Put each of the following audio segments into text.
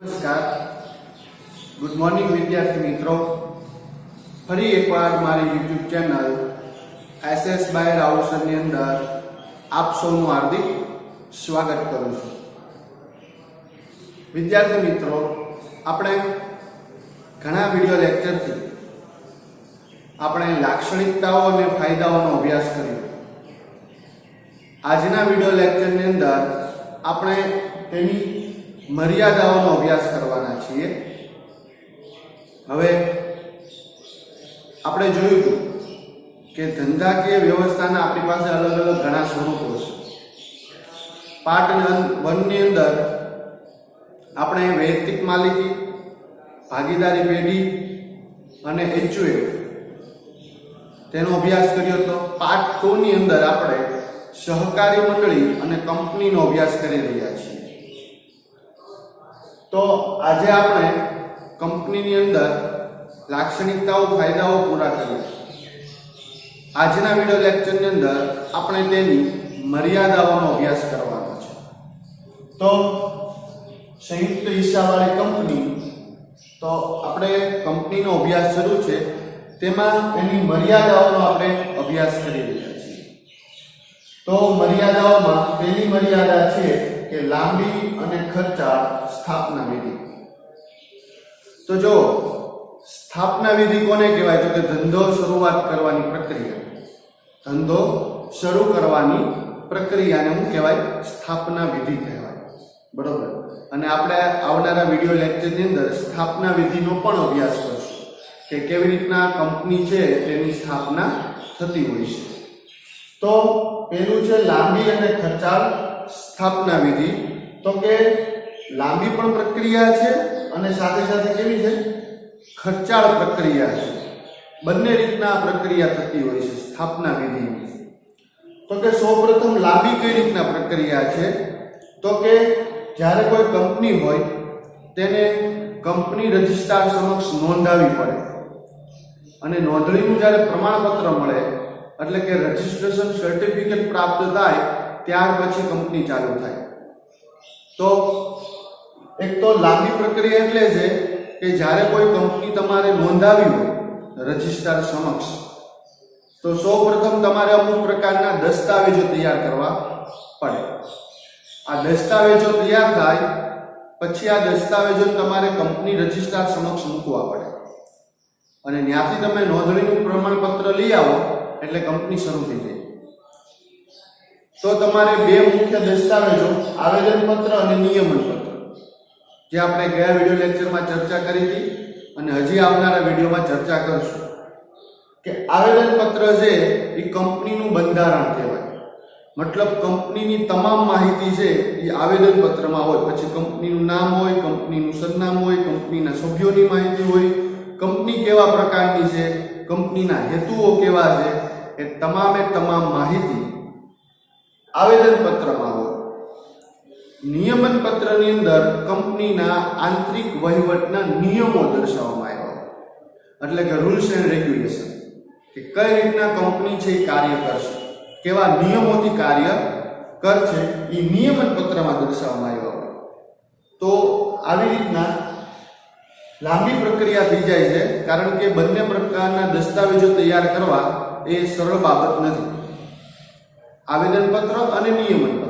નમસ્કાર, good morning વિદ્યાર્થી મિત્રો. ફરી એકવાર મારી YouTube channel SS by Rahul સરની અંદર આપ સૌનું હાર્દિક સ્વાગત કરું છું. વિદ્યાર્થી મિત્રો, આપણે ઘણા વિડિયો લેક્ચરથી આપણે લાક્ષણિકતાઓ અને ફાયદાઓનો અભ્યાસ કર્યો. આજના વિડિયો લેક્ચરની અંદર આપણે તેની મર્યાદાઓનો અભ્યાસ કરવાના છીએ. હવે આપણે જોયું હતું કે ધંધાકીય વ્યવસ્થાના આપણી પાસે અલગ અલગ ઘણા સ્વરૂપો છે. પાર્ટ 1 ની અંદર આપણે વૈયક્તિક માલિકી, ભાગીદારી પેઢી અને એચયુએફ તેનો અભ્યાસ કર્યો હતો. પાર્ટ 2 ની અંદર આપણે સહકારી મંડળી અને કંપનીનો અભ્યાસ કરી રહ્યા છીએ. તો આજે આપણે કંપનીની અંદર લાક્ષણિકતાઓ, ફાયદાઓ પૂરા કરીએ. આજના વિડિયો લેક્ચરની અંદર આપણે તેની મર્યાદાઓનો અભ્યાસ કરવાનો છે. તો સંયુક્ત હિસ્સાવાળી કંપની, તો આપણે કંપનીનો અભ્યાસ શરૂ છે, તેમાં એની મર્યાદાઓનો આપણે અભ્યાસ કરી રહ્યા છીએ. તો મર્યાદાઓમાં પહેલી મર્યાદા છે કે લાંબી અને ખર્ચાળ સ્થાપના વિધિ. તો જો સ્થાપના વિધિ કોને કહેવાય? તો કે ધંધો શરૂઆત કરવાની પ્રક્રિયા. ધંધો શરૂ કરવાની પ્રક્રિયાને શું કહેવાય? સ્થાપના વિધિ કહેવાય. બરોબર. અને આપણે આવનારા વિડિયો લેક્ચરની અંદર સ્થાપના વિધિનો પણ અભ્યાસ કરશું કે કેવી રીતના કંપની છે તેની સ્થાપના થતી હોય છે. તો પહેલું છે લાંબી અને ખર્ચાળ સ્થાપના વિધિ. તો કે લાંબી પણ પ્રક્રિયા છે અને સાથે સાથે કેવી છે? ખર્ચાળ પ્રક્રિયા છે. બંને રીતના પ્રક્રિયા થતી હોય છે સ્થાપના વિધિની. તો કે સૌપ્રથમ લાંબી કઈ રીતના પ્રક્રિયા છે? તો કે જ્યારે કોઈ કંપની હોય તેને કંપની રજિસ્ટ્રાર સમક્ષ નોંધાવી પડે અને નોંધણીનું જ્યારે પ્રમાણપત્ર મળે એટલે કે રજિસ્ટ્રેશન સર્ટિફિકેટ પ્રાપ્ત થાય ત્યાર પછી કંપની ચાલુ થાય. તો એક તો લાંબી પ્રક્રિયા એટલે છે કે જ્યારે કોઈ કંપની તમારે નોંધાવી હોય રજિસ્ટ્રાર સમક્ષ, તો સૌપ્રથમ તમારે અમુક પ્રકારના દસ્તાવેજો તૈયાર કરવા પડે. આ દસ્તાવેજો તૈયાર થાય પછી આ દસ્તાવેજો તમારે કંપની રજિસ્ટ્રાર સમક્ષ મૂકવા પડે અને ત્યાંથી તમે નોંધણીનું પ્રમાણપત્ર લઈ આવો એટલે કંપની શરૂ થઈ જાય. તો તમારે બે મુખ્ય દસ્તાવેજો, આવેદનપત્ર અને નિયમનપત્ર, જે આપણે ગયા વિડિયો લેક્ચરમાં ચર્ચા કરી હતી અને હજી આવનારા વિડિયોમાં ચર્ચા કરશું. કે આવેદનપત્ર છે એ કંપનીનું બંધારણ કહેવાય. મતલબ કંપનીની તમામ માહિતી છે એ આવેદનપત્રમાં હોય. પછી કંપનીનું નામ હોય, કંપનીનું સરનામું હોય, કંપનીના સભ્યોની માહિતી હોય, કંપની કેવા પ્રકારની છે, કંપનીના હેતુઓ કેવા છે, એ તમામે તમામ માહિતી આવેદનપત્રમાં હોય. નિયમન પત્રની અંદર કંપનીના આંતરિક વહીવટના નિયમો દર્શાવવામાં આવ્યા હોય. એટલે કે રૂલ્સ એન્ડ રેગ્યુલેશન, કે કઈ રીતના કંપની છે એ કાર્ય કરશે, કેવા નિયમોથી કાર્ય કરશે, એ નિયમન પત્રમાં દર્શાવવામાં આવ્યા હોય. તો આવી રીતના લાંબી પ્રક્રિયા થઈ જાય છે, કારણ કે બંને પ્રકારના દસ્તાવેજો તૈયાર કરવા એ સરળ બાબત નથી. આવેદનપત્ર અને નિયમનપત્ર,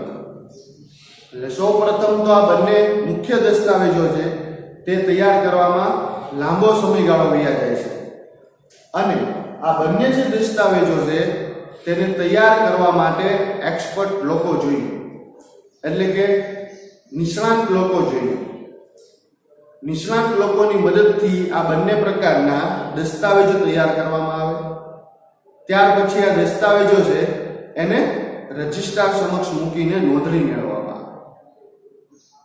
એટલે સૌ પ્રથમ તો આ બંને મુખ્ય દસ્તાવેજો છે તે તૈયાર કરવામાં લાંબો સમયગાળો વયા જાય છે. અને આ બંને જે દસ્તાવેજો છે તેને તૈયાર કરવા માટે એક્સપર્ટ લોકો જોઈએ, એટલે કે નિષ્ણાંત લોકો જોઈએ. નિષ્ણાંત લોકોની મદદથી આ બંને પ્રકારના દસ્તાવેજો તૈયાર કરવામાં આવે. ત્યાર પછી આ દસ્તાવેજો છે એને રજિસ્ટ્રાર સમક્ષ મૂકીને નોંધણી મેળવવામાં આવે.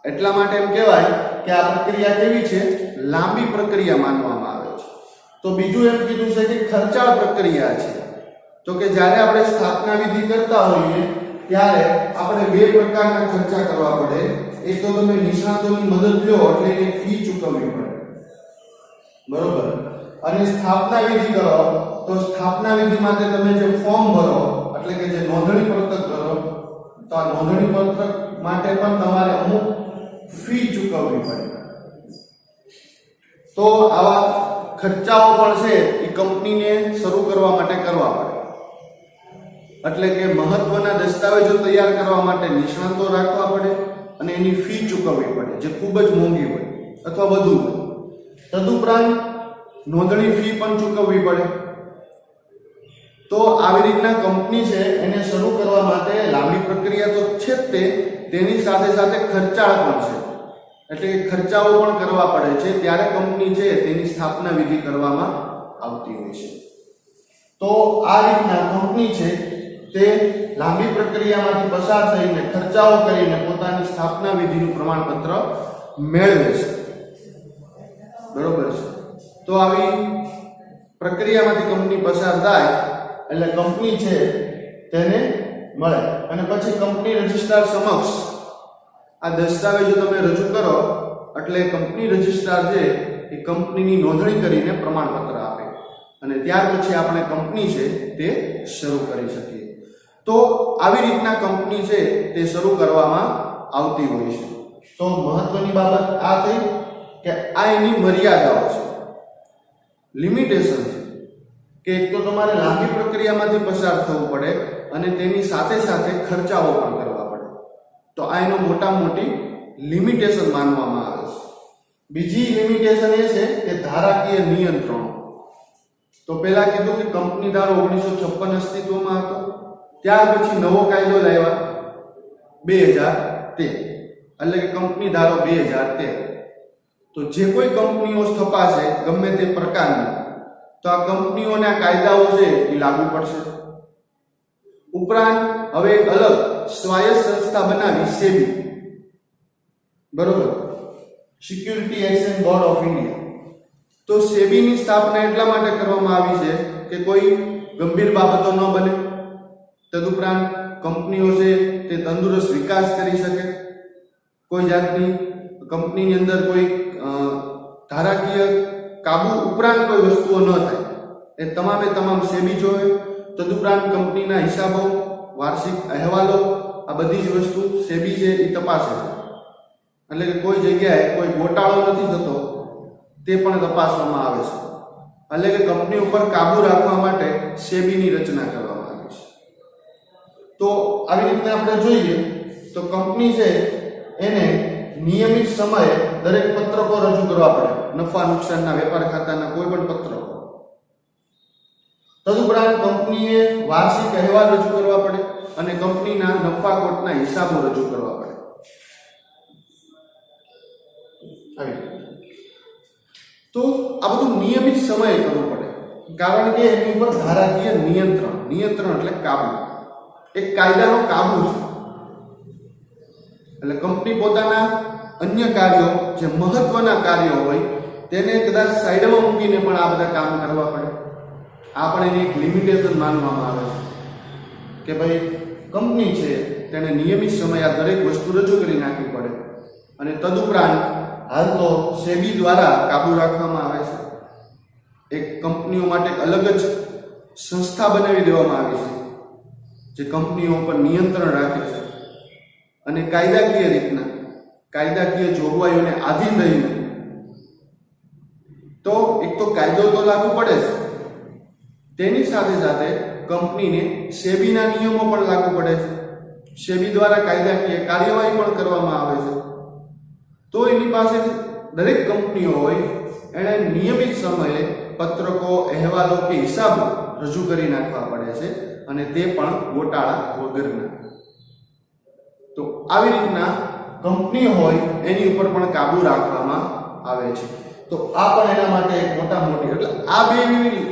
એટલા માટે એમ કહેવાય કે આ પ્રક્રિયા કેવી છે? લાંબી પ્રક્રિયા માનવામાં આવે છે. તો બીજું એમ કીધું છે કે ખર્ચાળ પ્રક્રિયા છે. તો કે જ્યારે આપણે સ્થાપના વિધિ કરતા હોઈએ ત્યારે આપણે બે પ્રકારના ખર્ચા કરવા પડે. એક તો તમે નિષ્ણાતોની મદદ લો એટલે એને ફી ચૂકવવી પડે, બરોબર. અને સ્થાપના વિધિ કરો તો સ્થાપના વિધિ માટે તમે જે ફોર્મ ભરો એટલે કે જે નોંધણી પત્રક ભરો, તો આ નોંધણી પત્રક માટે પણ તમારે અમુક ફી ચૂકવવી પડે. તો આવા ખર્ચાઓ પણ છે એ કંપનીને શરૂ કરવા માટે કરવા પડે. એટલે કે મહત્વના દસ્તાવેજો તૈયાર કરવા માટે નિષ્ણાતો રાખવા પડે અને એની ફી ચૂકવવી પડે, જે ખૂબ જ મોંઘી હોય અથવા વધુ હોય. તદુપરાંત નોંધણી ફી પણ ચૂકવવી પડે. તો આવી રીતના કંપની છે એને શરૂ કરવા માટે લાંબી પ્રક્રિયા તો છે જ તેની સાથે સાથે ખર્ચાળ પણ છે. એટલે કે ખર્ચાઓ પણ કરવા પડે છે, ત્યારે કંપની છે તેની સ્થાપના વિધિ કરવામાં આવતી હોય છે. તો આ રીતના કંપની છે તે લાંબી પ્રક્રિયામાંથી પસાર થઈને ખર્ચાઓ કરીને પોતાની સ્થાપના વિધિનું પ્રમાણપત્ર મેળવે છે. બરોબર છે. તો આવી પ્રક્રિયામાંથી કંપની પસાર થાય એટલે કંપની છે તેને મળે અને પછી કંપની રજિસ્ટ્રાર સમક્ષ આ દસ્તાવેજો તમે રજૂ કરો એટલે કંપની રજિસ્ટ્રાર છે એ કંપનીની નોંધણી કરીને પ્રમાણપત્ર આપે અને ત્યાર પછી આપણે કંપની છે તે શરૂ કરી શકીએ. તો આવી રીતના કંપની છે તે શરૂ કરવામાં આવતી હોય છે. તો મહત્વની બાબત આ થઈ કે આ એની મર્યાદાઓ છે, લિમિટેશન છે કે એક તો તમારે લાંબી પ્રક્રિયામાંથી પસાર થવું પડે અને તેની સાથે સાથે ખર્ચાઓ પણ કરવા પડે. તો આ એનો મોટા મોટી લિમિટેશન માનવામાં આવે છે. બીજી લિમિટેશન એ છે કે ધારાકીય નિયંત્રણો. તો પહેલા કીધું કે કંપની ધારો 1956 અસ્તિત્વમાં હતો, ત્યાર પછી નવો કાયદો લાવ્યા 2013, એટલે કે કંપની ધારો 2013. તો જે કોઈ કંપનીઓ સ્થપાશે ગમે તે પ્રકારની, તો આ કંપનીઓના કાયદાઓ છે એ લાગુ પડશે. ઉપરાંત હવે એક અલગ સ્વાયત્ત સંસ્થા બનાવી સેબી, બરોબર, security exchange board of India. તો સેબીની સ્થાપના એટલા માટે કરવામાં આવી છે કે કોઈ ગંભીર બાબતો ન બને, તદુપરાંત કંપનીઓ છે તે તંદુરસ્ત વિકાસ કરી શકે, કોઈ જાતની કંપનીની અંદર કોઈ ધારાકીય કાબુ ઉપરાંત કોઈ વસ્તુઓ ન થાય, એ તમામે તમામ સેબી જોવે. તદુપરાંત કંપનીના હિસાબો, વાર્ષિક અહેવાલો, આ બધી જ વસ્તુ સેબી છે એ તપાસે છે. એટલે કે કોઈ જગ્યાએ કોઈ ગોટાળો નથી થતો તે પણ તપાસવામાં આવે છે. એટલે કે કંપની ઉપર કાબુ રાખવા માટે સેબીની રચના કરવામાં આવી છે. તો આવી રીતે આપણે જોઈએ તો કંપની છે એને નિયમિત સમયે દરેક પત્રકો રજૂ કરવા પડે, નફા નુકસાનના વેપાર ખાતાના કોઈ પણ પત્રકો. તદુપરાંત કંપનીએ વાર્ષિક અહેવાલ રજૂ કરવા પડે અને કંપનીના નફા ખોટના હિસાબો રજૂ કરવા પડે. તો આ બધું નિયમિત સમયે કરવું પડે, કારણ કે એની ઉપર ધારાકીય નિયંત્રણ એટલે કાબુ, એક કાયદાનો કાબુ છે. એટલે કંપની પોતાના અન્ય કાર્યો, જે મહત્વના કાર્યો હોય તેને કદાચ સાઈડમાં મૂકીને પણ આ બધા કામ કરવા પડે. આ પણ એની એક લિમિટેશન માનવામાં આવે છે કે ભાઈ કંપની છે તેને નિયમિત સમયે આ દરેક વસ્તુ રજૂ કરી નાખવી પડે. અને તદુપરાંત હાલ તો સેબી દ્વારા કાબુ રાખવામાં આવે છે. એક કંપનીઓ માટે અલગ જ સંસ્થા બનાવી દેવામાં આવી છે જે કંપનીઓ પર નિયંત્રણ રાખે છે અને કાયદાકીય રીતના કાયદાકીય જોગવાઈઓને આધીન રહીને. તો એક તો કાયદો તો લાગુ પડે છે, તેની સાથે સાથે કંપનીને સેબીના નિયમો પણ લાગુ પડે છે. સેબી દ્વારા કાયદાકીય કાર્યવાહી પણ કરવામાં આવે છે. તો એની પાસે દરેક કંપનીઓ હોય એણે નિયમિત સમયે પત્રકો, અહેવાલો કે હિસાબો રજૂ કરી નાખવા પડે છે અને તે પણ ગોટાળા વગરના. તો આવી રીતના કંપની હોય એની ઉપર પણ કાબુ રાખવામાં આવે છે. તો આ પણ એના માટે એક મોટી એટલે આ બે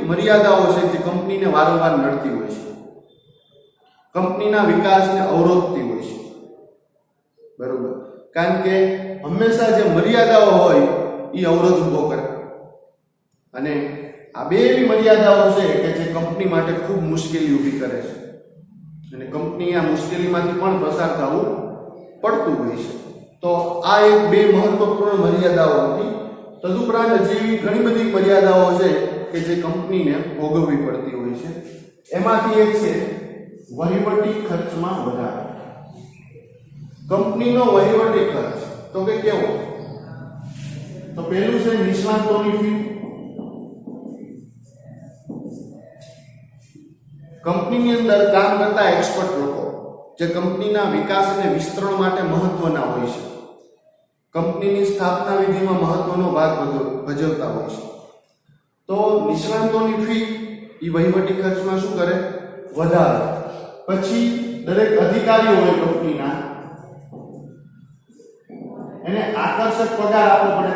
મર્યાદાઓ છે જે કંપનીને વારંવાર નડતી હોય છે, કંપનીના વિકાસને અવરોધતી હોય છે. બરોબર, કારણ કે હંમેશા જે મર્યાદાઓ હોય એ અવરોધ ઊભો કરે અને આ બે એવી મર્યાદાઓ છે કે જે કંપની માટે ખૂબ મુશ્કેલી ઊભી કરે છે અને કંપની આ મુશ્કેલીમાંથી પણ પસાર થવું પડતું હોય છે. તો આ એક બે મહત્વપૂર્ણ મર્યાદાઓ હતી. તદુપરાંત જેવી ઘણી બધી મર્યાદાઓ છે કે જે કંપનીને ભોગવવી પડતી હોય છે. એમાંથી એક છે વહીવટી ખર્ચમાં વધારો. કંપનીનો વહીવટી ખર્ચ તો કે કેવો? તો પહેલું છે નિષ્ણાતોની ફી. કંપનીની અંદર કામ કરતા એક્સપર્ટ લોકો જે કંપનીના વિકાસ અને વિસ્તરણ માટે મહત્વના હોય છે, કંપનીની સ્થાપના વિધિમાં મહત્વનો ભાગ ભજવતા હોય છે. તો નિષ્ણાતોની ફી એ વહીવટી ખર્ચમાં શું કરે? વધારે. પછી દરેક અધિકારીઓ હોય કંપનીના, એને આકર્ષક પગાર આપવો પડે.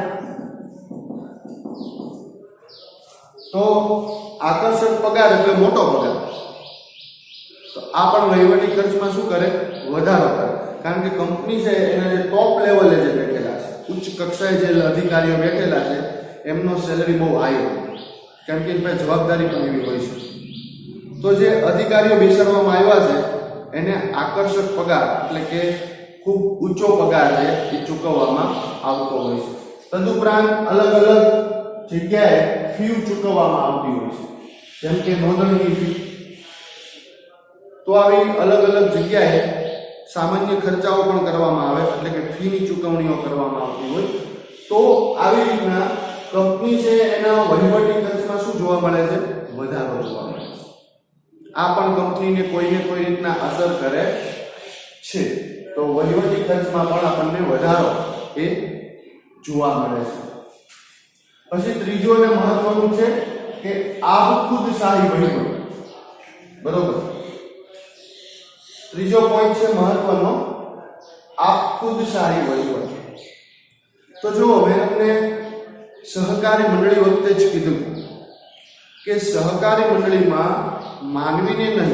તો આકર્ષક પગાર એટલે મોટો પગાર. તો આ પણ વહીવટી ખર્ચમાં શું કરે? વધારો કરે. કારણ કે કંપની છે એના જે ટોપ લેવલે જે બેઠેલા છે, ઉચ્ચ કક્ષાએ જે અધિકારીઓ બેઠેલા છે, એમનો સેલરી બહુ હાઈ હોય, કેમ કે એની પાસે જવાબદારી પણ એવી હોય છે. તો જે અધિકારીઓ બેસાડવામાં આવ્યા છે એને આકર્ષક પગાર એટલે કે ખૂબ ઊંચો પગાર છે એ ચૂકવવામાં આવતો હોય છે. તદુપરાંત અલગ અલગ જગ્યાએ ફી ચૂકવવામાં આવતી હોય છે, જેમ કે નોંધણીની ફી. તો આવી અલગ અલગ જગ્યાએ સામાન્ય ખર્ચાઓ પણ કરવામાં આવે, એટલે કે ફીની ચૂકવણીઓ કરવામાં આવતી હોય. તો આવી રીતના કંપની છે એના વહીવટી ખર્ચમાં શું જોવા મળે છે? વધારો જોવા મળે છે. આ પણ કંપનીને કોઈને કોઈ રીતના અસર કરે છે. તો વહીવટી ખર્ચમાં પણ આપણને વધારો એ જોવા મળે છે. પછી ત્રીજો અને મહત્વનું છે કે આબખુદ શાહી વહીવટ. બરોબર, ત્રીજો પોઈન્ટ છે મહત્વનો, આબખુદ શાહી વહીવટ. તો જો મેં તમને સહકારી મંડળી વખતે જ કીધું કે સહકારી મંડળીમાં માનવીને નહીં,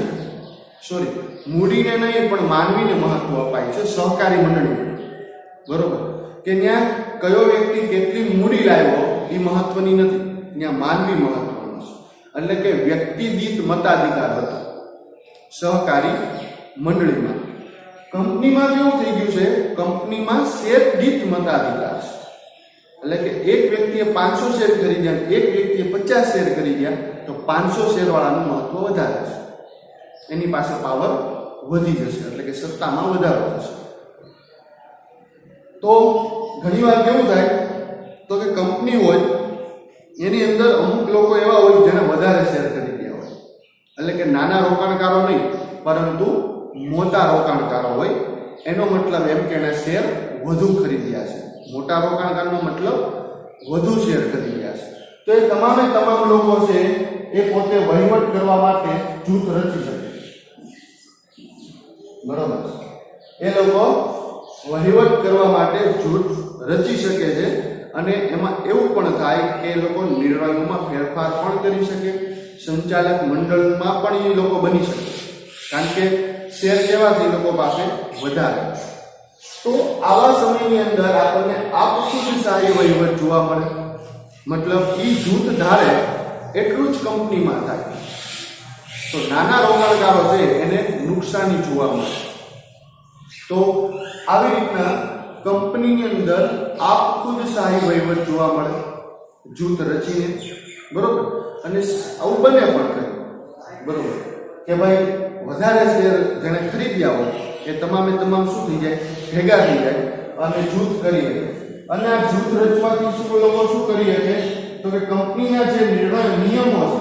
મૂડીને નહીં પણ માનવીને મહત્વ અપાય છે સહકારી મંડળીમાં. બરોબર, કે ત્યાં કયો વ્યક્તિ કેટલી મૂડી લાવ્યો એ મહત્વની નથી, ત્યાં માનવી મહત્વનો છે. એટલે કે વ્યક્તિ દીઠ મતાધિકાર હતો સહકારી મંડળીમાં. કંપનીમાં કેવું થઈ ગયું છે? કંપનીમાં શેર દીઠ મતાધિકાર છે. એટલે કે એક વ્યક્તિએ 500 શેર કરી ગયા, એક વ્યક્તિએ 50 શેર કરી ગયા, તો 500 શેર વાળાનું મહત્વ વધારે છે, એની પાસે પાવર વધી જશે, એટલે કે સત્તામાં વધારો થશે. તો ઘણીવાર કેવું થાય તો કે કંપની હોય એની અંદર અમુક લોકો એવા હોય જેને વધારે શેર કરી ગયા હોય, એટલે કે નાના રોકાણકારો નહીં પરંતુ મોટા રોકાણકારો હોય. એનો મતલબ એમ કે એના શેર વધુ ખરીદ્યા છે. મોટા રોકાણકારનો મતલબ વધુ શેર ખરીદ્યા છે. તો એ તમામ લોકો છે એ પોતે વહીવટ કરવા માટે જૂથ રચી શકે. બરોબર, એ લોકો વહીવટ કરવા માટે જૂથ રચી શકે છે. અને એમાં એવું પણ થાય કે એ લોકો નિર્ણયોમાં ફેરફાર પણ કરી શકે, સંચાલક મંડળમાં પણ એ લોકો બની શકે, કારણ કે શેર કેવા છે એ લોકો પાસે વધારે. તો આવા સમયની અંદર આપણને આબખુદ શાહી વહીવટ જોવા મળે. મતલબ એ જૂથ ધારે એટલું જ કંપનીમાં થાય. તો નાના રોકાણકારો છે એને નુકસાની જોવા મળે. તો આવી રીતના કંપનીની અંદર આબખુદ શાહી વહીવટ જોવા મળે જૂથ રચીને. બરોબર, અને આવું બને પણ કરે. બરોબર, કે ભાઈ વધારે શેર જેને ખરીદ્યા હોય એ તમામે તમામ શું થઈ જાય? ભેગા થઈ જાય અને જૂથ કરીએ. અને આ જૂથ રચવાથી શું લોકો શું કરી શકે? તો કે કંપનીના જે નિયમો છે,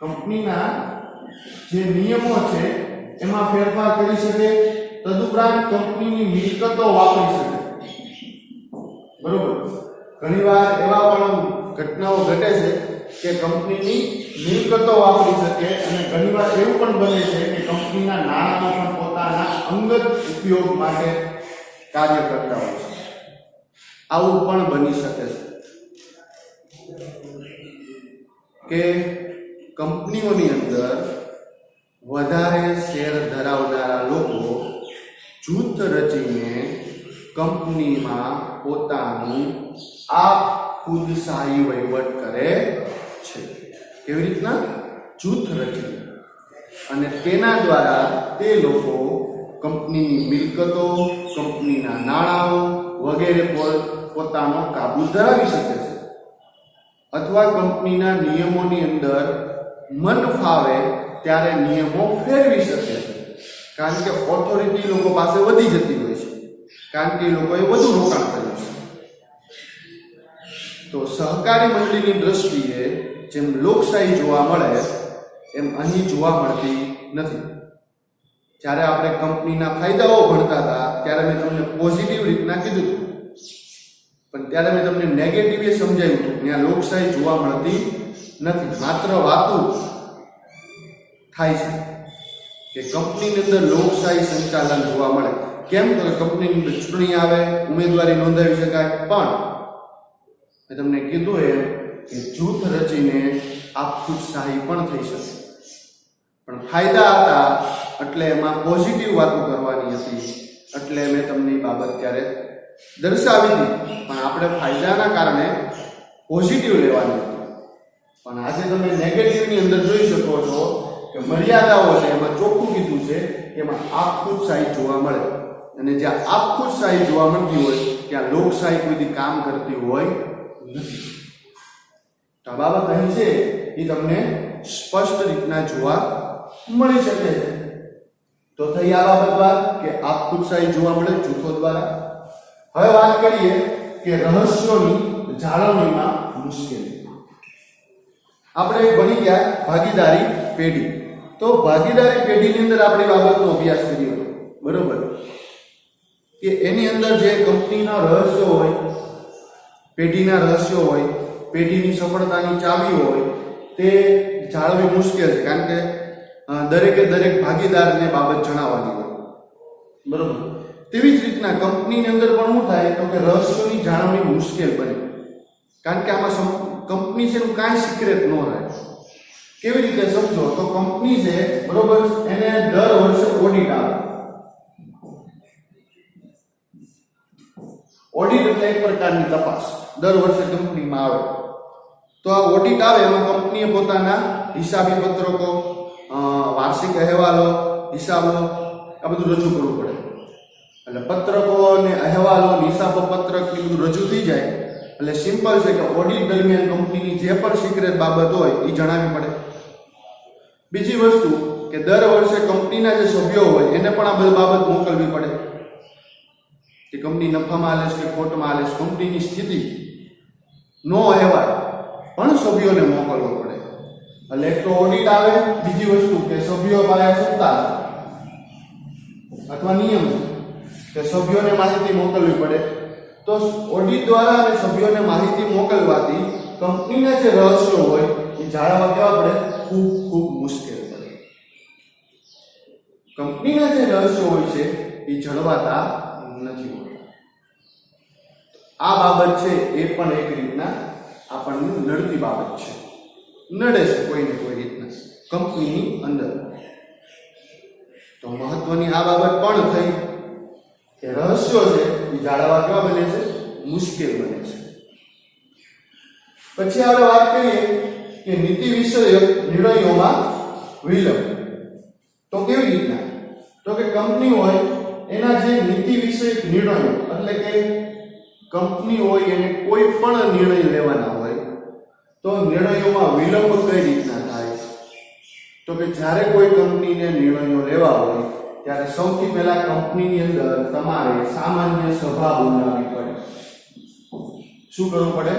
કંપનીના જે નિયમો છે એમાં ફેરફાર કરી શકે. તદુપરાંત કંપનીની મિલકતો વાપરી શકે. બરોબર, ઘણીવાર એવા પણ ઘટનાઓ ઘટે છે કે કંપનીની મિલકતો વાપરી શકે, અને ઘણીવાર એવું પણ બને છે કે કંપનીના નાણાંનો પણ પોતાના અંગત ઉપયોગ માટે કાર્ય કરતા હોય છે. આવું પણ બની શકે છે કે કંપનીઓની અંદર વધારે શેર ધરાવનારા લોકો જૂથ રચીને કંપનીમાં પોતાનું આબખુદ શાહી વહીવટ કરે છે. કેવી રીતના? જૂથ રચીને. અને તેના દ્વારા તે લોકો કંપનીની મિલકતો, કંપનીના નાણાંઓ વગેરે પર પોતાનો કાબુ ધરાવી શકે છે, અથવા કંપનીના નિયમોની અંદર મન ફાવે ત્યારે નિયમો ફેરવી શકે છે. કારણ કે ઓથોરિટી લોકો પાસે વધી જતી હોય છે, કારણ કે એ લોકોએ વધુ રોકાણ કર્યું છે. તો સહકારી મંડળીની દ્રષ્ટિએ જેમ લોકશાહી જોવા મળે એમ અહીં જોવા મળતી નથી. જ્યારે આપણે કંપનીના ફાયદાઓ ભણતા હતા ત્યારે મેં તમને પોઝિટિવ રીતના કીધું હતું, પણ ત્યારે મેં તમને નેગેટિવ એ સમજાવ્યું હતું. ત્યાં લોકશાહી જોવા મળતી નથી, માત્ર વાતો થાય છે કે કંપનીની અંદર લોકશાહી સંચાલન જોવા મળે. કેમ? તો કંપનીની અંદર ચૂંટણી આવે, ઉમેદવારી નોંધાવી શકાય, પણ મેં તમને કીધું એમ કે જૂથ રચીને આપખુદશાહી પણ થઈ શકે. પણ ફાયદા હતા એટલે એમાં પોઝિટિવ વાતો કરવાની હતી, એટલે મેં તમને એ બાબત ત્યારે દર્શાવી હતી. પણ આપણે ફાયદાના કારણે પોઝિટિવ લેવાની હતી. પણ આજે તમે નેગેટિવની અંદર જોઈ શકો છો કે મર્યાદાઓ છે, એમાં ચોખ્ખું કીધું છે કે એમાં આપખુદશાહી જોવા મળે, અને જ્યાં આપખુદશાહી જોવા મળતી હોય ત્યાં લોકશાહી કોઈ દી કામ કરતી હોય નથી. તો આ બાબત અહીં છે એ તમને સ્પષ્ટ રીતના જોવા મળી શકે છે. તો થઈ આ બાબત વાત કે આપખુદશાહી જોવા મળે જૂથો દ્વારા. હવે વાત કરીએ કે રહસ્યોની જાળવણીમાં મુશ્કેલી. આપણે ભણી ગયા ભાગીદારી પેઢી. તો ભાગીદારી પેઢીની અંદર આપણી બાબતનો અભ્યાસ કર્યો, બરોબર, કે એની અંદર જે કંપનીના રહસ્યો હોય, પેઢીના રહસ્યો હોય, પેઢીની સફળતાની ચાવી હોય, તે જાળવવી મુશ્કેલ છે. કારણ કે દરેકે દરેક ભાગીદારને બાબત જણાવવાની હોય, બરોબર. તેવી જ રીતના કંપનીની અંદર પણ શું થાય તો કે રહસ્યોની જાળવણી મુશ્કેલ બને. કારણ કે આમાં કંપની છે એનું કાંઈ સિક્રેટ ન રહે. કેવી રીતે સમજો તો કંપની છે, બરોબર, એને દર વર્ષે ઓડિટ આવે. ઓડિટ એટલે એક પ્રકારની તપાસ દર વર્ષે કંપનીમાં આવે. તો આ ઓડિટ આવે એમાં કંપનીએ પોતાના હિસાબી પત્રકો, વાર્ષિક અહેવાલો, હિસાબો આ બધું રજૂ કરવું પડે. એટલે પત્રકો અને અહેવાલો, હિસાબો પત્રક એ બધું રજૂ થઈ જાય એટલે સિમ્પલ છે કે ઓડિટ દરમિયાન કંપનીની જે પણ સિક્રેટ બાબત હોય એ જણાવવી પડે. બીજી વસ્તુ કે દર વર્ષે કંપનીના જે સભ્યો હોય એને પણ આ બધી બાબત મોકલવી પડે કે કંપની નફામાં હાલે છે કે ખોટમાં હાલે છે. કંપનીની સ્થિતિ નો અહેવાલ પણ સભ્યોને મોકલવો પડે. એટલે એક તો ઓડિટ આવે, બીજી વસ્તુ કે સભ્યો પાસે સત્તા અથવા નિયમ કે સભ્યોને માહિતી મોકલવી પડે. તો ઓડિટ દ્વારા અને સભ્યોને માહિતી મોકલવાથી કંપનીના જે રહસ્યો હોય એ જાળવવા કેવા પડે? ખૂબ ખૂબ મુશ્કેલ પડે. કંપનીના જે રહસ્યો હોય છે એ જળવાતા નથી હોતા. આ બાબત છે એ પણ એક રીતના આપણને નડતી બાબત છે, નડે છે કોઈને કોઈ રીતના કંપનીની અંદર. તો મહત્વની આ બાબત પણ થઈ કે રહસ્યો છે એ જાળવવા કેવા બને છે? મુશ્કેલ બને છે. પછી આપણે વાત કરીએ કે નીતિ વિષયક નિર્ણયોમાં વિલંબ. તો કેવી રીતના? તો કે કંપની હોય એના જે નીતિ વિષયક નિર્ણયો, એટલે કે કંપની હોય એને કોઈ પણ નિર્ણય લેવાના હોય તો નિર્ણયોમાં વિલંબ કઈ રીતના થાય? તો કે જ્યારે કોઈ કંપનીને નિર્ણયો લેવા હોય ત્યારે સૌથી પહેલા કંપનીની અંદર તમારે સામાન્ય સભા બોલાવવી પડે. શું કરવું પડે?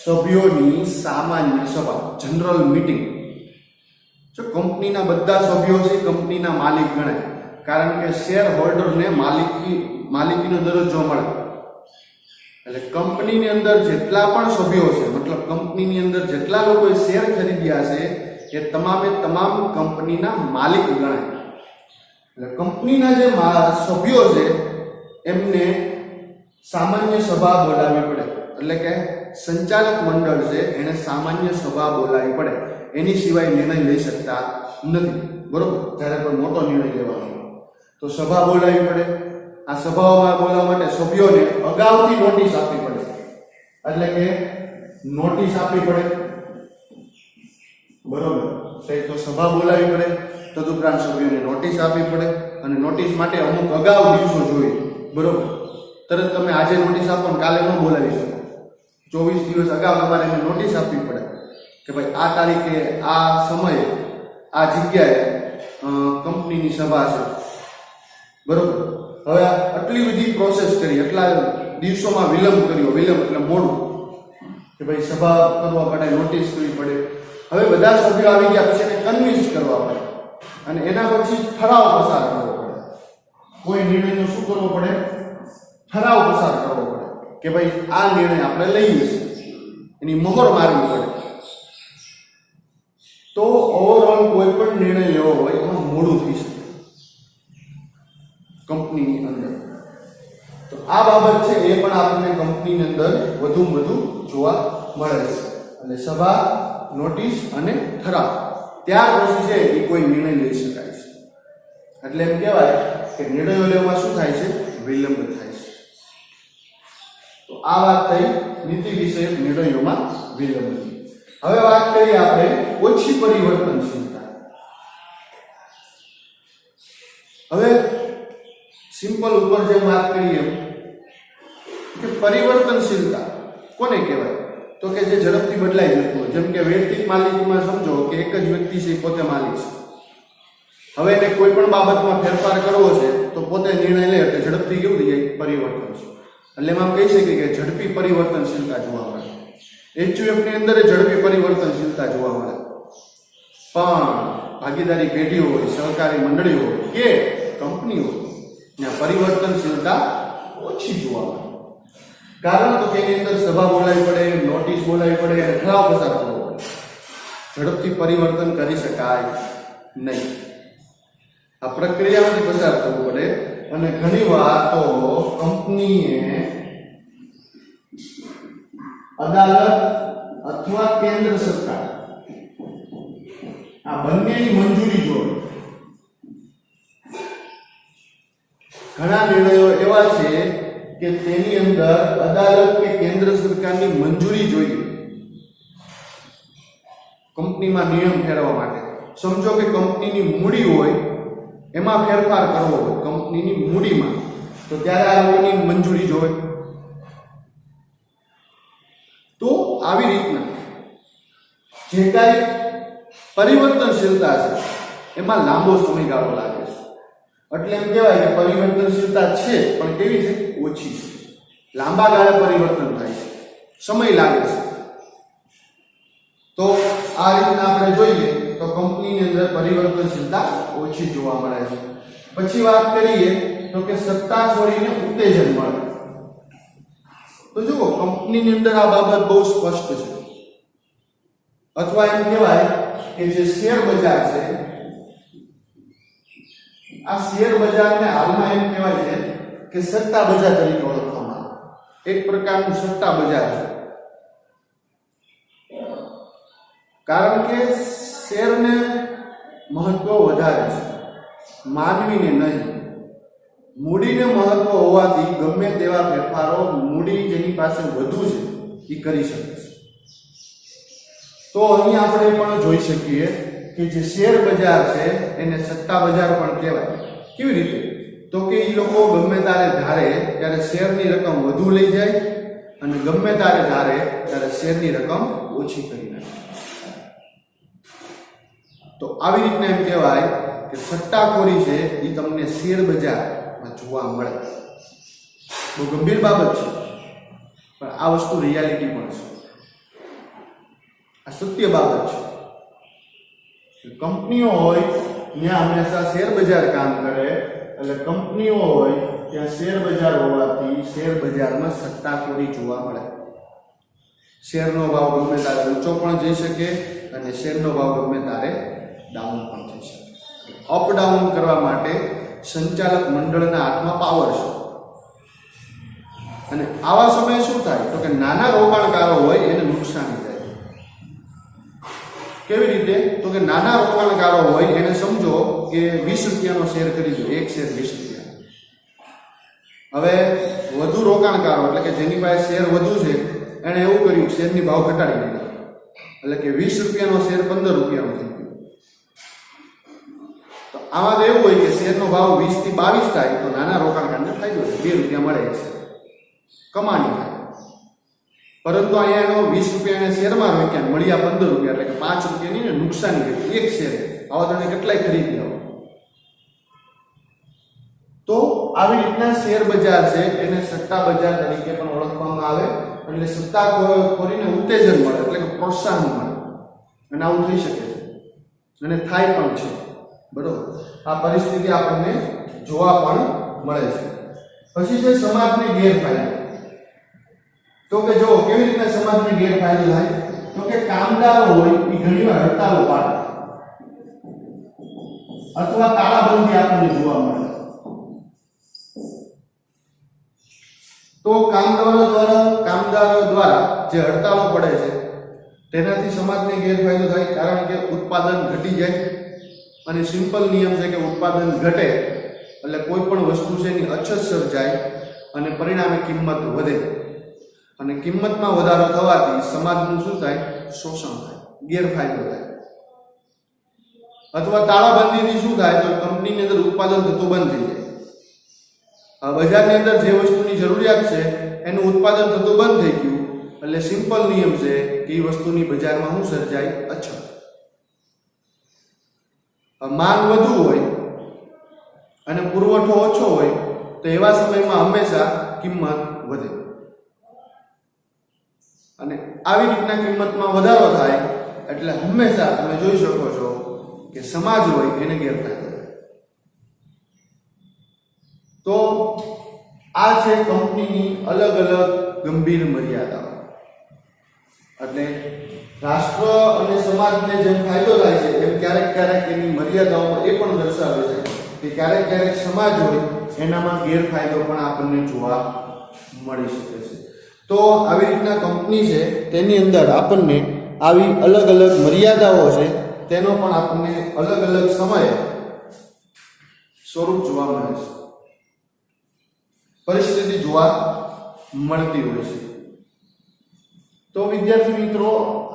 સભ્યોની સામાન્ય સભા, જનરલ મીટિંગ. જો કંપનીના બધા સભ્યો છે કંપનીના માલિક ગણાય, કારણ કે શેર હોલ્ડરને માલિકીનો દરજ્જો મળે. એટલે કંપનીની અંદર જેટલા પણ સભ્યો છે, મતલબ કંપનીની અંદર જેટલા લોકોએ શેર ખરીદ્યા છે એ તમામે તમામ કંપનીના માલિક ગણાય. એટલે કંપનીના જે સભ્યો છે એમને સામાન્ય સભા બોલાવવી પડે. એટલે કે સંચાલક મંડળ છે એને સામાન્ય સભા બોલાવવી પડે. એની સિવાય નિર્ણય લઈ શકતા નથી, બરોબર. જ્યારે કોઈ મોટો નિર્ણય લેવાનો તો સભા બોલાવવી પડે. આ સભાઓમાં બોલાવવા માટે સભ્યોને અગાઉથી નોટિસ આપવી પડે. એટલે કે નોટિસ આપવી પડે, બરોબર. તો સભા બોલાવવી પડે, તદુપરાંત સભ્યોને નોટિસ આપવી પડે, અને નોટિસ માટે અમુક અગાઉ દિવસો જોઈએ, બરોબર. તરત તમે આજે નોટિસ આપો ને કાલે ન બોલાવી શકો. 24 દિવસ અગાઉ તમારે એને નોટિસ આપવી પડે કે ભાઈ આ તારીખે, આ સમયે, આ જગ્યાએ કંપનીની સભા છે, બરોબર. હવે આટલી બધી પ્રોસેસ કરી, એટલા દિવસોમાં વિલંબ કર્યો, વિલંબ એટલે મોડું, કે ભાઈ સભા કરવા પડે, નોટિસ કરવી પડે. હવે બધા સભ્યો આવી ગયા પછી એને કન્વિન્સ કરવા પડે અને એના પછી ઠરાવ પસાર કરવો પડે. કોઈ નિર્ણયનો શું કરવો પડે? ઠરાવ પસાર કરવો પડે કે ભાઈ આ નિર્ણય આપણે લઈએ છીએ, એની મહોર મારવી પડે. તો ઓવરઓલ કોઈ પણ નિર્ણય લેવો હોય એમાં મોડું થઈ શકે કંપનીની અંદર. તો આ બાબત છે એ પણ આપણને કંપનીની અંદર વધુ જોવા મળે છે. એટલે સભા, નોટિસ અને ઠરાવ ત્યાર પછી છે એ કોઈ નિર્ણય લઈ શકાય છે. એટલે એમ કહેવાય કે નિર્ણયો લેવામાં શું થાય છે? વિલંબ થાય છે. તો આ વાત થઈ નીતિ વિષયક નિર્ણયોમાં વિલંબની. હવે વાત કરીએ આપણે ઓછી પરિવર્તનશીલતા. હવે સિમ્પલ ઉપર જે વાત કરીએ કે પરિવર્તનશીલતા કોને કહેવાય? તો કે જે ઝડપથી બદલાઈ જતું હોય. જેમ કે વૈયક્તિક માલિકીમાં સમજો કે એક જ વ્યક્તિ છે, પોતે માલિક છે. હવે એને કોઈ પણ બાબતમાં ફેરફાર કરવો છે તો પોતે નિર્ણય લે એટલે ઝડપથી કેવું થઈ જાય? પરિવર્તન છે. એટલે એમાં કહી શકીએ કે ઝડપી પરિવર્તનશીલતા જોવા મળે. HUF ની અંદર ઝડપી પરિવર્તનશીલતા જોવા મળે. પણ ભાગીદારી પેઢીઓ હોય, સહકારી મંડળીઓ હોય કે કંપનીઓ, ત્યાં પરિવર્તનશીલતા ઓછી જોવા મળે. કારણ તો કે એની અંદર સભા બોલાવી પડે, નોટિસ બોલાવી પડે અને ઠરાવ પસાર કરવો પડે. ઝડપથી પરિવર્તન કરી શકાય નહીં. આ પ્રક્રિયામાંથી પસાર થવું પડે અને ઘણીવાર તો કંપનીએ અદાલત અથવા કેન્દ્ર સરકાર આ બંનેની મંજૂરી જોઈએ. ઘણા નિર્ણયો એવા છે કે તેની અંદર અદાલત કે કેન્દ્ર સરકારની મંજૂરી જોઈએ કંપનીમાં નિયમ ફેરવવા માટે. સમજો કે કંપનીની મૂડી હોય, એમાં ફેરફાર કરવો હોય કંપનીની મૂડીમાં, તો ત્યારે આ લોકોની મંજૂરી જોઈએ. તો આવી રીતના જે કાંઈ પરિવર્તનશીલતા છે એમાં લાંબો સમયગાળો લાગે છે. એટલે એમ કહેવાય કે પરિવર્તનશીલતા છે પણ કેવી છે? ઓછી છે. લાંબા ગાળે પરિવર્તન થાય છે, સમય લાગે છે. તો આ રીતના આપણે જોઈએ તો કંપનીની અંદર પરિવર્તનશીલતા ઓછી જોવા મળે છે. પછી વાત કરીએ તો કે સત્તા છોડીને ઉત્તેજન મળે. તો જુઓ, કંપનીની અંદર આ બાબત બહુ સ્પષ્ટ છે. અથવા એમ કહેવાય કે જે શેર બજાર છે, આ શેર બજારને હાલમાં એમ કહેવાય છે કે સટ્ટા બજાર તરીકે ઓળખવામાં આવે. એક પ્રકારનું સટ્ટા બજાર છે. કારણ કે શેરને મહત્વ વધારે છે, માનવીને નહીં. મૂડીને મહત્વ હોવાથી ગમે તેવા ફેરફારો મૂડી જેની પાસે વધુ છે એ કરી શકે છે. તો અહીં આપણે પણ જોઈ શકીએ કે જે શેર બજાર છે એને સટ્ટા બજાર પણ કહેવાય. કેવી રીતે? તો કે એ લોકો ગમે ત્યારે ધારે ત્યારે શેરની રકમ વધુ લઈ જાય અને ગમે ત્યારે ધારે ત્યારે શેરની રકમ ઓછી કરી નાખે. તો આવી રીતના એમ કહેવાય કે સટ્ટાખોરી છે એ તમને શેર બજારમાં જોવા મળે. બહુ ગંભીર બાબત છે, પણ આ વસ્તુ રિયાલિટી પણ છે. આ સત્ય બાબત છે. કંપનીઓ હોય ત્યાં હંમેશા શેર બજાર કામ કરે. એટલે કંપનીઓ હોય ત્યાં શેર બજાર હોવાથી શેર બજારમાં સટ્ટાખોરી જોવા મળે. શેરનો ભાવ ગમે ત્યારે ઊંચો પણ જઈ શકે અને શેરનો ભાવ ગમે ત્યારે ડાઉન પણ થઈ શકે. અપડાઉન કરવા માટે સંચાલક મંડળના હાથમાં પાવર છે. અને આવા સમયે શું થાય? તો કે નાના રોકાણકારો હોય એને નુકસાની થાય. કેવી રીતે? તો કે નાના રોકાણકારો હોય એને સમજો કે 20 રૂપિયાનો શેર ખરીદો, એક શેર 20 રૂપિયા. હવે વધુ રોકાણકારો એટલે કે જેની પાસે શેર વધુ છે એને એવું કર્યું શેરની ભાવ ઘટાડી દીધો. એટલે કે 20 રૂપિયાનો શેર 15 રૂપિયાનો થઈ ગયો. તો આમાં તો એવું હોય કે શેરનો ભાવ 20 થી 22 થાય તો નાના રોકાણકારને ફાયદો છે, 2 રૂપિયા મળે છે, કમાણી થાય. પરંતુ અહીંયા એનો 20 રૂપિયાના શેરમાં રોક્યા, મળ્યા 15 રૂપિયા, એટલે કે 5 રૂપિયાની ને નુકસાની થઈ એક શેર. આવા તમે કેટલાય ખરીદી આવો. તો આવી રીતના શેર બજાર છે એને સટ્ટા બજાર તરીકે પણ ઓળખવામાં આવે એટલે સત્તાખોરીને ઉત્તેજન મળે, એટલે કે પ્રોત્સાહન મળે, અને આવું થઈ શકે છે અને થાય પણ છે. બરોબર, આ પરિસ્થિતિ આપણને જોવા પણ મળે છે. પછી છે સમાજને ગેરફાયદો. તો કે જો કેવી રીતના સમાજને ગેરફાયદો થાય, તો કે કામદારો હોય એ ઘણીવાર હડતાલો પાડે અથવા તાળાબંધી આપણને જોવા મળે. તો કામદારો દ્વારા જે હડતાલો પડે છે તેનાથી સમાજને ગેરફાયદો થાય, કારણ કે ઉત્પાદન ઘટી જાય. અને સિમ્પલ નિયમ છે કે ઉત્પાદન ઘટે એટલે કોઈ પણ વસ્તુ છે એની અછત સર્જાય અને પરિણામે કિંમત વધે, અને કિંમતમાં વધારો થવાથી સમાજનું શું થાય, શોષણ થાય, ગેરફાયદો થાય. અથવા તાળાબંધીથી શું થાય, તો કંપનીની અંદર ઉત્પાદન થતું બંધ થઈ જાય. બજારની અંદર જે વસ્તુની જરૂરિયાત છે એનું ઉત્પાદન થતું બંધ થઈ ગયું એટલે સિમ્પલ નિયમ છે કે એ વસ્તુની બજારમાં શું સર્જાય, અછત. માંગ વધુ હોય અને પુરવઠો ઓછો હોય તો એવા સમયમાં હંમેશા કિંમત વધે, અને આવી રીતના કિંમતમાં વધારો થાય એટલે હંમેશા તમે જોઈ શકો છો કે સમાજ હોય એને ગેરફાયદો થાય. તો આ છે કંપનીની અલગ અલગ ગંભીર મર્યાદાઓ. એટલે રાષ્ટ્ર અને સમાજને જેમ ફાયદો થાય છે એમ ક્યારેક ક્યારેક એની મર્યાદાઓ એ પણ દર્શાવે છે કે ક્યારેક ક્યારેક સમાજ હોય એનામાં ગેરફાયદો પણ આપણને જોવા મળી શકે છે. તો આવી રીતના કંપની છે તેની અંદર આપણને આવી અલગ અલગ મર્યાદાઓ છે તેનો પણ આપણને અલગ અલગ સમયે સ્વરૂપ જોવા મળે છે, પરિસ્થિતિ જોવા મળતી હોય છે. તો વિદ્યાર્થી મિત્રો,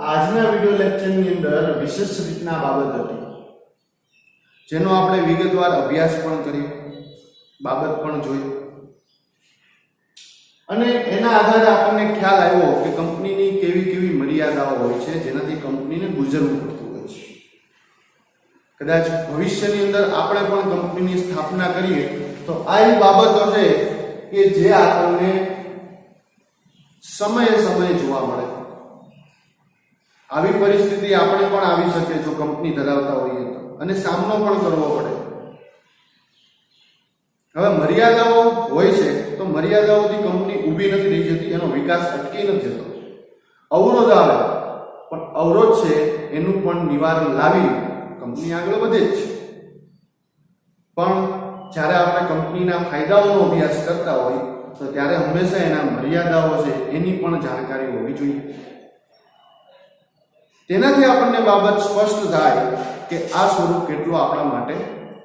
આજના વિડિયો લેક્ચરની અંદર વિશેષ રીતના બાબત હતી જેનો આપણે વિગતવાર અભ્યાસ પણ કર્યો, બાબત પણ જોઈ, અને એના આધારે આપણને ખ્યાલ આવ્યો કે કંપનીની કેવી કેવી મર્યાદાઓ હોય છે જેનાથી કંપનીને ગુજરવું પડતું હોય છે. કદાચ ભવિષ્યની અંદર આપણે પણ કંપનીની સ્થાપના કરીએ તો આ એવી બાબતો છે કે જે આપણને સમયે સમયે જોવા મળે. આવી પરિસ્થિતિ આપણે પણ આવી શકે જો કંપની ધરાવતા હોઈએ તો, અને સામનો પણ કરવો પડે. હવે મર્યાદાઓ હોય છે તો મર્યાદાઓથી કંપની ઊભી નથી રહી જતી, એનો વિકાસ અટકી નથી જતો. અવરોધ આવે પણ અવરોધ છે એનું પણ નિવારણ લાવી કંપની આગળ વધે જ છે. પણ જ્યારે આપણે કંપનીના ફાયદાઓનો અભ્યાસ કરતા હોય તો ત્યારે હંમેશા એના મર્યાદાઓ છે એની પણ જાણકારી હોવી જોઈએ. તેનાથી આપણને બાબત સ્પષ્ટ થાય કે આ સ્વરૂપ કેટલું આપણા માટે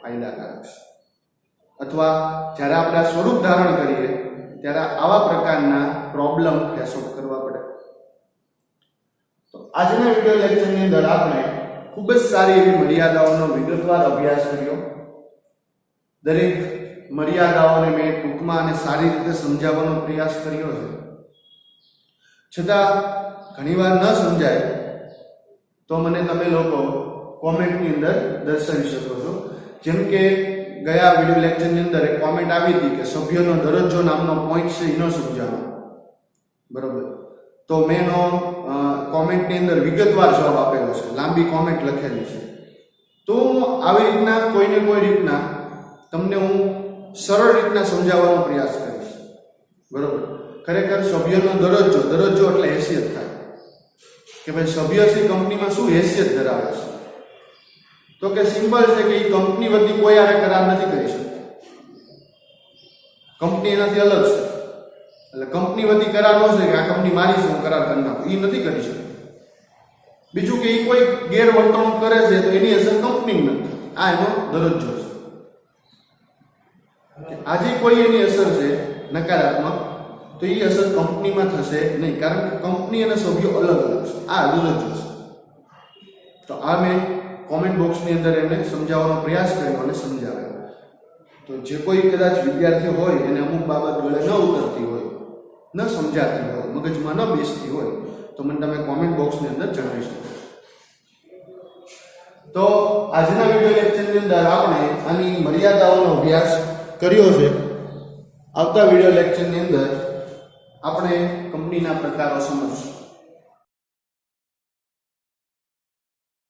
ફાયદાકારક છે, અથવા જ્યારે આપણે આ સ્વરૂપ ધારણ કરીએ ત્યારે આવા પ્રકારના પ્રોબ્લેમ ફેસઓફ કરવા પડે. તો આજના વિડિયો લેક્ચરની અંદર આપણે ખૂબ જ સારી એવી મર્યાદાઓનો વિગતવાર અભ્યાસ કર્યો. દરેક મર્યાદાઓને મેં ટૂંકમાં અને સારી રીતે સમજાવવાનો પ્રયાસ કર્યો છે. છતાં ઘણીવાર ન સમજાય તો મને તમે લોકો કોમેન્ટની અંદર દર્શાવી શકો છો. જેમ કે ગયા વિડિયો લેક્ચરની અંદર એક કોમેન્ટ આવી હતી કે સભ્યોનો દરજ્જો નામનો પોઈન્ટ છે એનો સમજાવો. બરોબર, તો મેં એનો કોમેન્ટની અંદર વિગતવાર જવાબ આપેલો છે, લાંબી કોમેન્ટ લખેલી છે. તો આવી રીતના કોઈને કોઈ રીતના તમને હું સરળ રીતના સમજાવવાનો પ્રયાસ કરીશ. બરોબર, ખરેખર સભ્યનો દરજ્જો એટલે હેસિયત થાય કે ભાઈ સભ્ય છે કંપનીમાં શું હેસિયત ધરાવે છે. તો કે સિમ્પલ છે કે એ કંપની વતી કોઈ આરે કરાર નથી કરી શકતી, કંપની એનાથી અલગ છે. એટલે કંપની વતી કરાર ન છે કે આ કંપની મારી છે હું કરાર કરી નાખું, એ નથી કરી શકતી. બીજું કે એ કોઈ ગેરવર્તણૂક કરે છે તો એની અસર કંપની નથી, આ એનો દરજ્જો છે. આજે કોઈ એની અસર છે નકારાત્મક તો એ અસર કંપનીમાં થશે નહીં, કારણ કે કંપની અને સભ્યો અલગ અલગ છે, આ દરજ્જો છે. તો આ મેં કોમેન્ટ બોક્સની અંદર એમને સમજાવવાનો પ્રયાસ કર્યો અને સમજાવ્યો. તો જે કોઈ કદાચ વિદ્યાર્થી હોય એને અમુક બાબત ગળે ન ઉતરતી હોય, ન સમજાતી હોય, મગજમાં ન બેસતી હોય તો મને તમે કોમેન્ટ બોક્સની અંદર જણાવી શકો છો. તો આજના વિડિયો લેક્ચરની અંદર આપણે આની મર્યાદાઓનો અભ્યાસ કર્યો છે. આવતા વિડિયો લેક્ચરની અંદર આપણે કંપનીના પ્રકારો સમજશું.